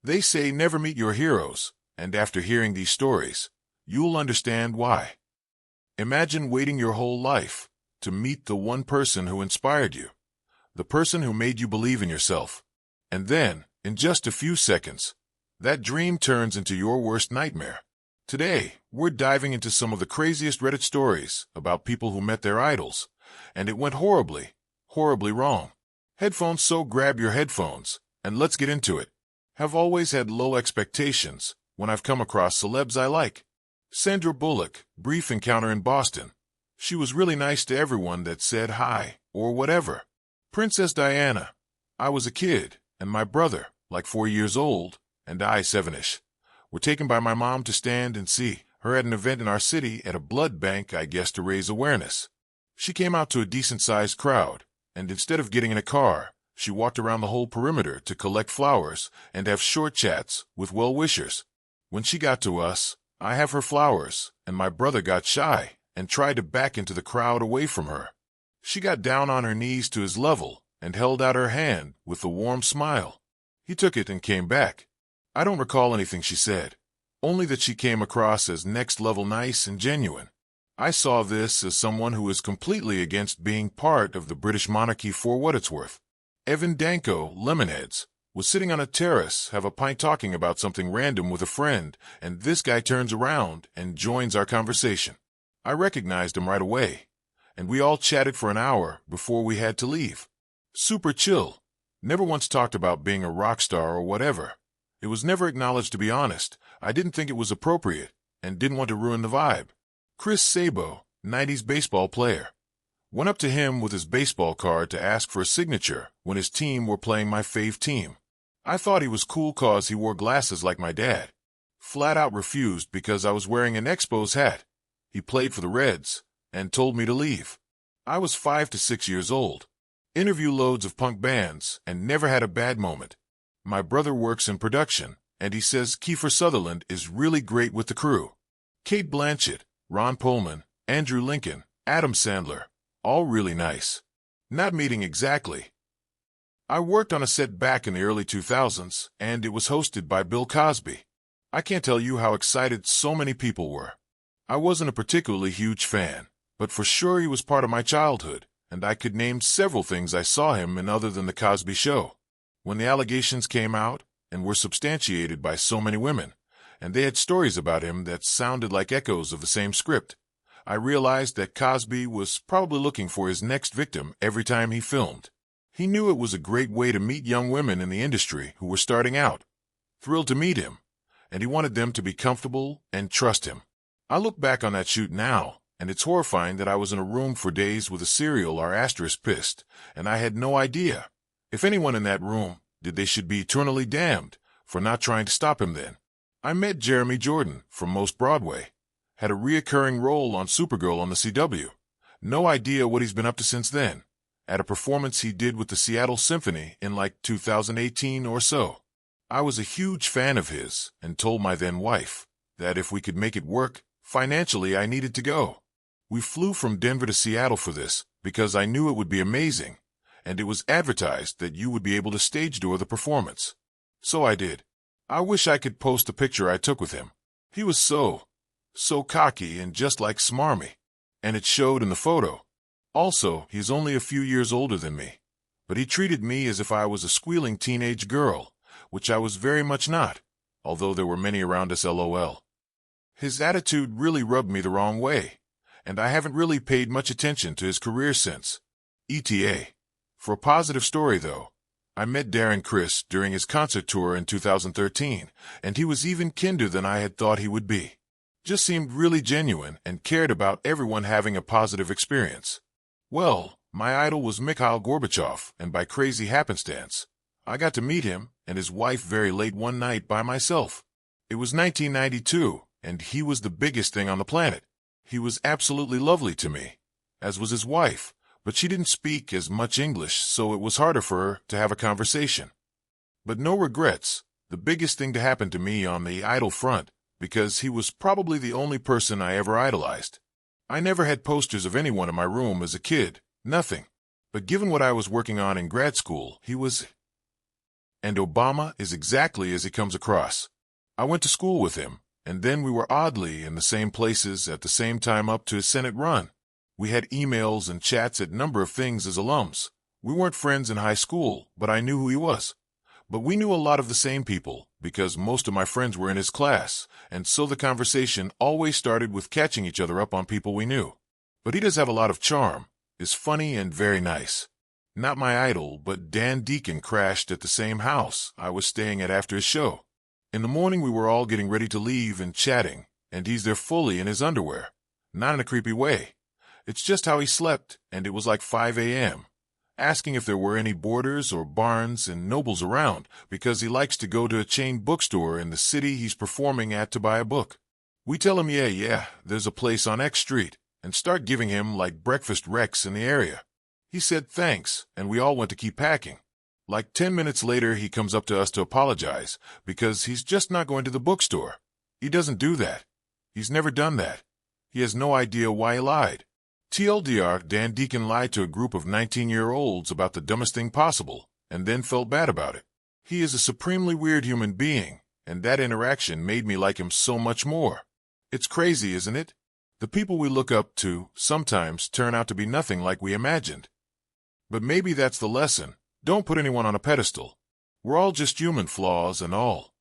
They say never meet your heroes, and after hearing these stories, you'll understand why. Imagine waiting your whole life to meet the one person who inspired you, the person who made you believe in yourself. And then, in just a few seconds, that dream turns into your worst nightmare. Today, we're diving into some of the craziest Reddit stories about people who met their idols, and it went horribly, horribly wrong. Headphones, so grab your headphones, and let's get into it. Have always had low expectations when I've come across celebs I like. Sandra Bullock, brief encounter in Boston. She was really nice to everyone that said hi, or whatever. Princess Diana. I was a kid, and my brother, like 4 years old, and I 7-ish, were taken by my mom to stand and see her at an event in our city at a blood bank, I guess to raise awareness. She came out to a decent-sized crowd, and instead of getting in a car, she walked around the whole perimeter to collect flowers and have short chats with well-wishers. When she got to us, I have her flowers, and my brother got shy and tried to back into the crowd away from her. She got down on her knees to his level and held out her hand with a warm smile. He took it and came back. I don't recall anything she said, only that she came across as next-level nice and genuine. I saw this as someone who is completely against being part of the British monarchy for what it's worth. Evan Danko, Lemonheads, was sitting on a terrace, have a pint talking about something random with a friend, and this guy turns around and joins our conversation. I recognized him right away, and we all chatted for an hour before we had to leave. Super chill. Never once talked about being a rock star or whatever. It was never acknowledged, to be honest. I didn't think it was appropriate, and didn't want to ruin the vibe. Chris Sabo, 90s baseball player. Went up to him with his baseball card to ask for a signature when his team were playing my fave team. I thought he was cool cause he wore glasses like my dad. Flat out refused because I was wearing an Expos hat. He played for the Reds and told me to leave. I was 5 to 6 years old. Interview loads of punk bands and never had a bad moment. My brother works in production, and he says Kiefer Sutherland is really great with the crew. Kate Blanchett, Ron Perlman, Andrew Lincoln, Adam Sandler, all really nice. Not meeting exactly. I worked on a set back in the early 2000s, and it was hosted by Bill Cosby. I can't tell you how excited so many people were. I wasn't a particularly huge fan, but for sure he was part of my childhood, and I could name several things I saw him in other than The Cosby Show. When the allegations came out, and were substantiated by so many women, and they had stories about him that sounded like echoes of the same script, I realized that Cosby was probably looking for his next victim every time he filmed. He knew it was a great way to meet young women in the industry who were starting out. Thrilled to meet him, and he wanted them to be comfortable and trust him. I look back on that shoot now, and it's horrifying that I was in a room for days with a serial or asterisk pissed, and I had no idea, if anyone in that room, they should be eternally damned for not trying to stop him then. I met Jeremy Jordan from Most Broadway. Had a reoccurring role on Supergirl on the CW. No idea what he's been up to since then. At a performance he did with the Seattle Symphony in like 2018 or so. I was a huge fan of his and told my then wife that if we could make it work, financially I needed to go. We flew from Denver to Seattle for this because I knew it would be amazing, and it was advertised that you would be able to stage door the performance. So I did. I wish I could post the picture I took with him. He was so cocky and just like smarmy, and it showed in the photo. Also, he's only a few years older than me, but he treated me as if I was a squealing teenage girl, which I was very much not, although there were many around us LOL. His attitude really rubbed me the wrong way, and I haven't really paid much attention to his career since. ETA. For a positive story, though, I met Darren Criss during his concert tour in 2013, and he was even kinder than I had thought he would be. Just seemed really genuine and cared about everyone having a positive experience. Well, my idol was Mikhail Gorbachev, and by crazy happenstance, I got to meet him and his wife very late one night by myself. It was 1992, and he was the biggest thing on the planet. He was absolutely lovely to me, as was his wife, but she didn't speak as much English, so it was harder for her to have a conversation. But no regrets, the biggest thing to happen to me on the idol front, because he was probably the only person I ever idolized. I never had posters of anyone in my room as a kid, nothing. But given what I was working on in grad school, he was. And Obama is exactly as he comes across. I went to school with him, and then we were oddly in the same places at the same time up to his Senate run. We had emails and chats at number of things as alums. We weren't friends in high school, but I knew who he was. But we knew a lot of the same people, because most of my friends were in his class, and so the conversation always started with catching each other up on people we knew. But he does have a lot of charm, is funny and very nice. Not my idol, but Dan Deacon crashed at the same house I was staying at after his show. In the morning we were all getting ready to leave and chatting, and he's there fully in his underwear. Not in a creepy way. It's just how he slept, and it was like 5 a.m., asking if there were any Borders or Barnes and Nobles around, because he likes to go to a chain bookstore in the city he's performing at to buy a book. We tell him, yeah, there's a place on X Street, and start giving him like breakfast wrecks in the area. He said thanks, and we all went to keep packing. Like 10 minutes later, he comes up to us to apologize, because he's just not going to the bookstore. He doesn't do that. He's never done that. He has no idea why he lied. TLDR, Dan Deacon lied to a group of 19-year-olds about the dumbest thing possible, and then felt bad about it. He is a supremely weird human being, and that interaction made me like him so much more. It's crazy, isn't it? The people we look up to sometimes turn out to be nothing like we imagined. But maybe that's the lesson. Don't put anyone on a pedestal. We're all just human, flaws and all.